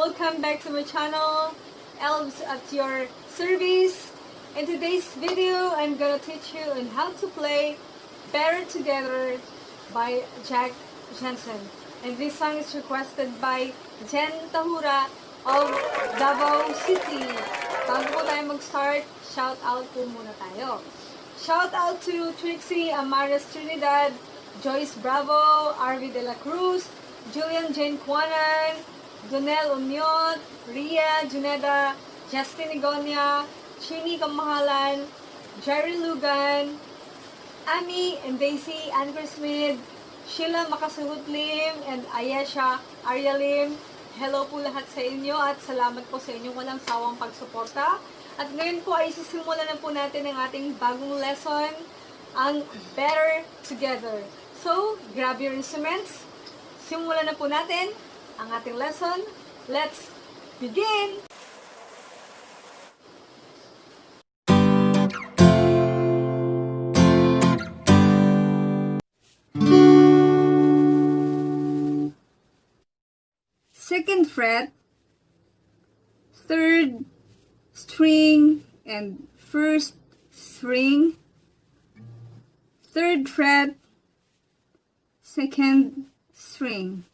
welcome back to my channel, Elves at your service. In today's video, I'm gonna teach you on how to play Better Together by Jack Jensen. And this song is requested by Jen Tahura of Davao City. Bago po tayo mag-start, shout out po muna tayo. Shout out to Trixie Amares Trinidad, Joyce Bravo, Arvi de la Cruz, Julian Jane Quanan, Donel Union, Ria Juneda, Justin Igonia, Chini Kamahalan, Jerry Lugan, Ami and Daisy Anchor Smith, Sheila Makasuhut Lim, and Ayesha Arya Lim. Hello po lahat sa inyo at salamat po sa inyong walang sawang pagsuporta. At ngayon po ay sisimulan na po natin ang ating bagong lesson, ang Better Together. So, grab your instruments. Simulan na po natin ang ating lesson. Let's begin! Second fret, third string and first string, third fret, second string.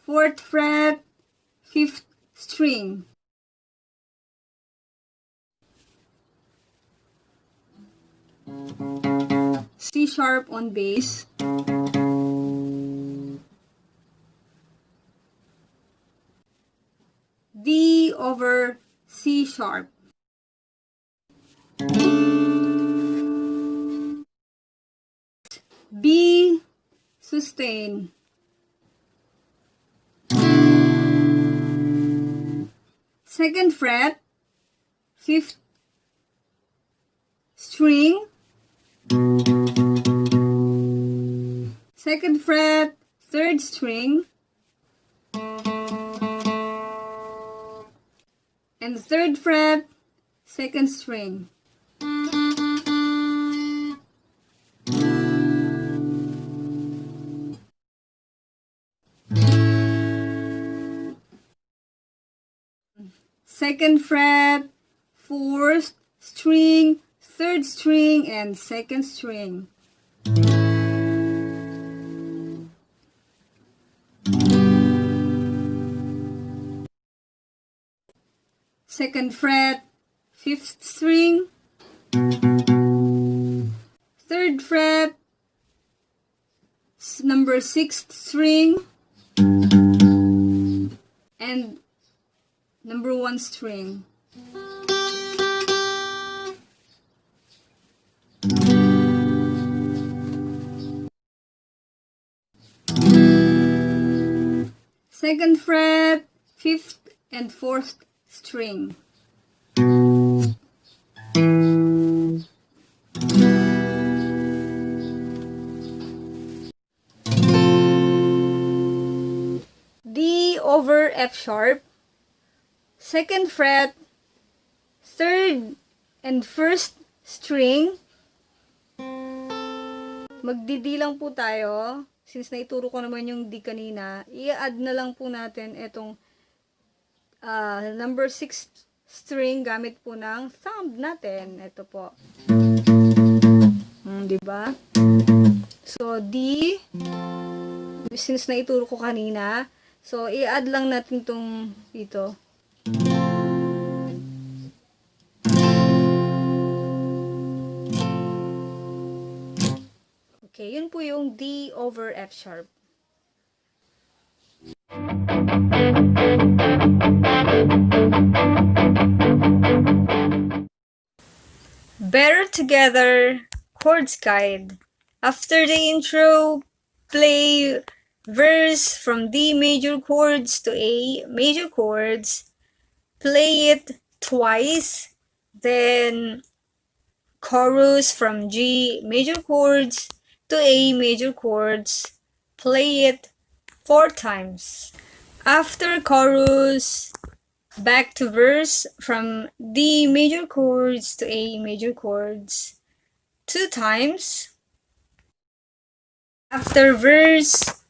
Fourth fret, fifth string. C sharp on bass. D over C sharp. B sustain. Second fret, fifth string, second fret, third string, and third fret, second string. Second fret, fourth string, third string, and second string. Second fret, fifth string, third fret, number sixth string, and number one string. Second fret, fifth and fourth string. D over F sharp. Second fret, third and first string. Magdi-D lang po tayo. Since naituro ko naman yung D kanina, i-add na lang po natin itong number 6 string gamit po ng thumb natin. Ito po. Diba? So, D, since naituro ko kanina, so, i-add lang natin itong dito. Okay, yun po yung D over F sharp. Better Together Chords Guide. After the intro, play verse from D major chords to A major chords. Play it twice. Then chorus from G major chords to A major chords. Play it 4 times. After chorus, back to verse from D major chords to A major chords 2 times. After verse,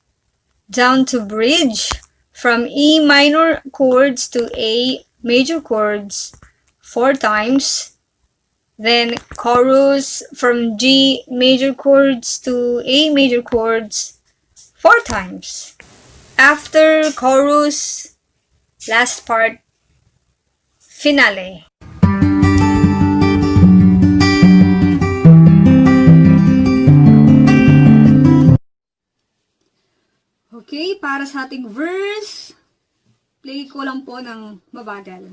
down to bridge from E minor chords to A major chords 4 times. Then chorus from G major chords to A major chords 4 times. After chorus, last part, finale. Okay, para sa ating verse, play ko lang po ng mabagal.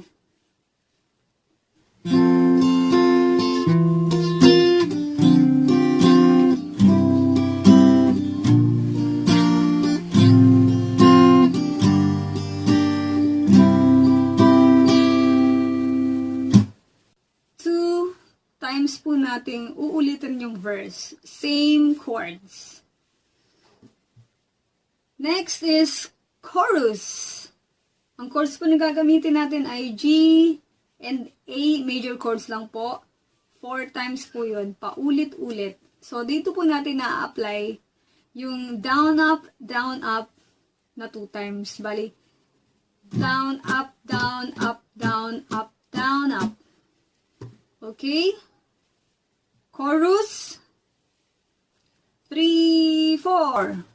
Two times po nating uulitin yung verse. Same chords. Next is chorus. Ang chords po na gagamitin natin ay G and A major chords lang po. 4 times po yun. Paulit-ulit. So, dito po natin na-apply yung down, up na 2 times. Bali, down, up, down, up, down, up, down, up. Okay? Chorus. 3, 4.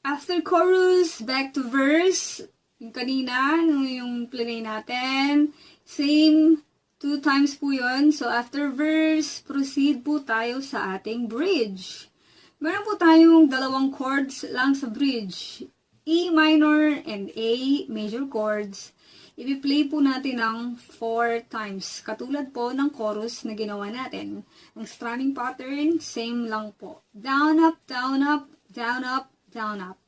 After chorus, back to verse. Yung kanina, yung play natin. Same 2 times po yun. So, after verse, proceed po tayo sa ating bridge. Meron po tayong 2 chords lang sa bridge. E minor and A major chords. I-play po natin ng 4 times. Katulad po ng chorus na ginawa natin. Ang strumming pattern, same lang po. Down, up, down, up, down, up, down, up.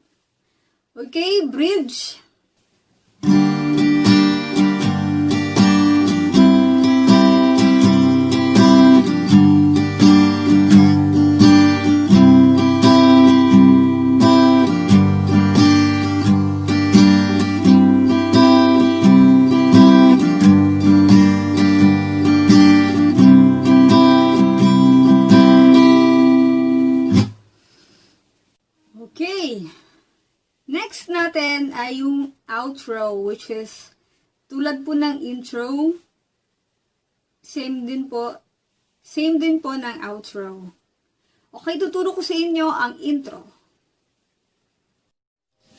Okay, bridge. Okay. Next natin ay yung outro, which is tulad po ng intro, same din po ng outro. Okay, tuturo ko sa inyo ang intro.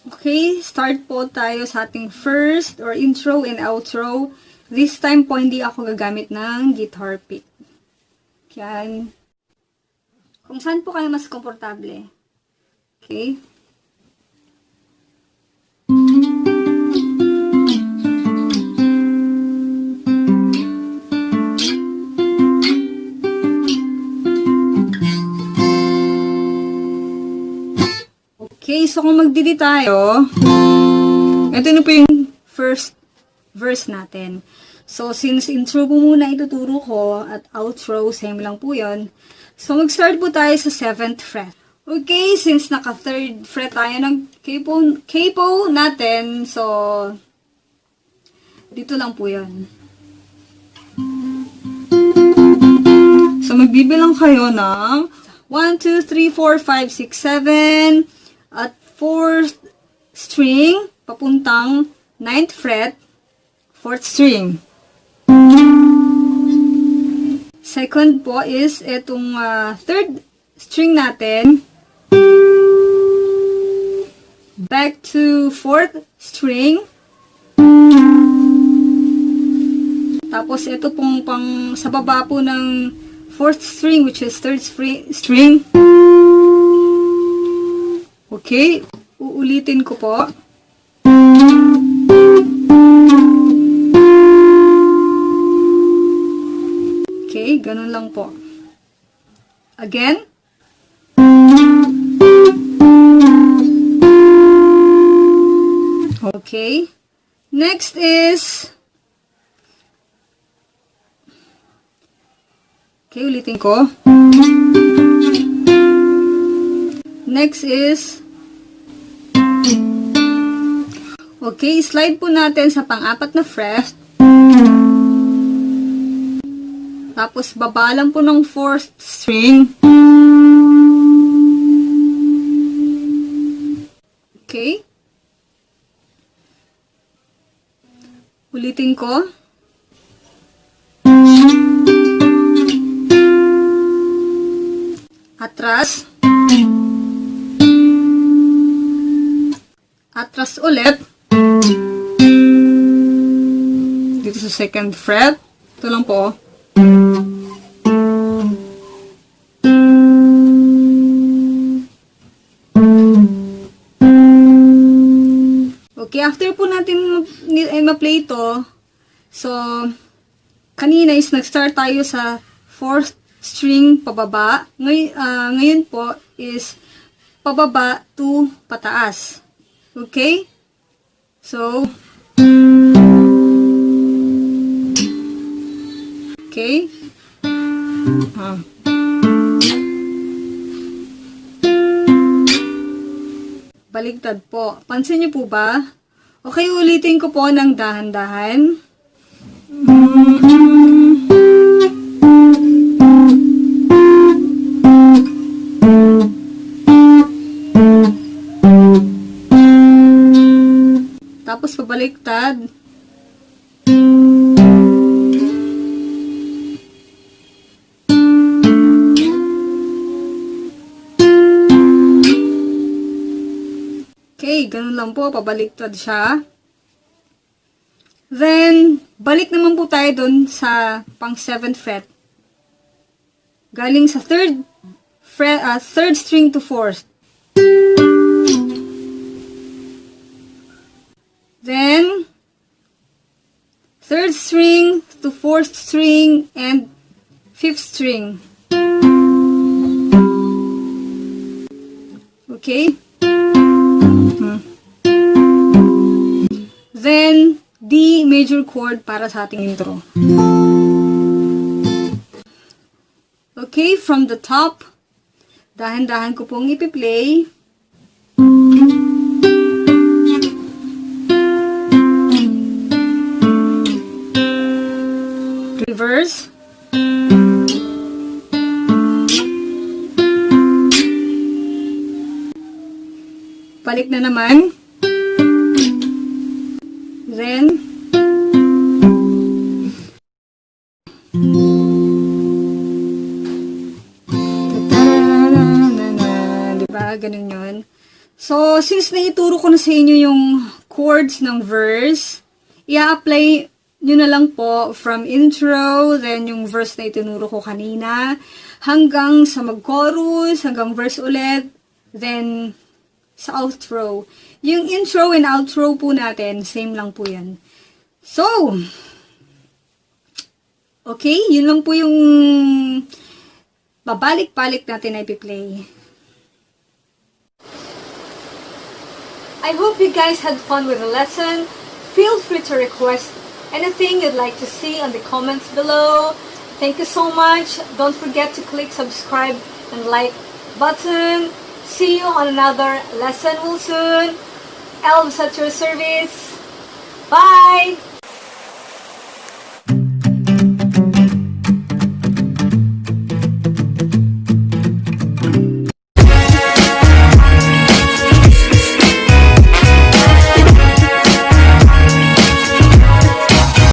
Okay, start po tayo sa ating first or intro and outro. This time po hindi ako gagamit ng guitar pick. Yan. Kung saan po kayo mas komportable. Okay. Okay, so kung magdidi tayo, ito na po yung first verse natin. So, since intro po muna ituturo ko at outro, same lang po yun. So, mag-start po tayo sa 7th fret. Okay, since naka 3rd fret tayo ng capo natin, so, dito lang po yun. So, magbibilang kayo ng 1, 2, 3, 4, 5, 6, 7, at 4th string, papuntang 9th fret, 4th string. Second po is itong 3rd string natin, back to 4th string, tapos ito pong sa baba po ng 4th string, which is 3rd string. Okay, uulitin ko po. Okay. lang po. Again. Okay. Next is, okay, ulitin ko. Next is, okay, slide po natin sa pang-apat na fret. Tapos, baba lang po ng 4th string. Okay. Ulitin ko. Atras. Atras ulit. Dito sa 2nd fret. Ito lang po. Okay, after po natin ma-play ito, so, kanina is nag-start tayo sa 4th string pababa. Ngayon po is pababa to pataas. Okay? So, okay? Baligtad po. Pansin niyo po ba? Okay, ulitin ko po ng dahan-dahan. Tapos pabaliktad. Okay, ganun lang po, pabaliktad siya. Then, balik naman po tayo dun sa pang 7th fret. Galing sa 3rd string to 4th. Then, 3rd string to 4th string and 5th string. Okay? Then, D major chord para sa ating intro. Okay, from the top, dahan-dahan ko pong ipi-play. Reverse. Balik na naman. Then, diba? Ganun yun. So, since naituro ko na sa inyo yung chords ng verse, i-apply nyo na lang po from intro, then yung verse na itinuro ko kanina, hanggang sa mag-chorus, hanggang verse ulit, then sa outro. Yung intro and outro po natin, same lang po yan. So, okay, yun lang po yung babalik-balik natin na ipi-play. I hope you guys had fun with the lesson. Feel free to request anything you'd like to see on the comments below. Thank you so much. Don't forget to click subscribe and like button. See you on another lesson real soon. Elves at your service. Bye!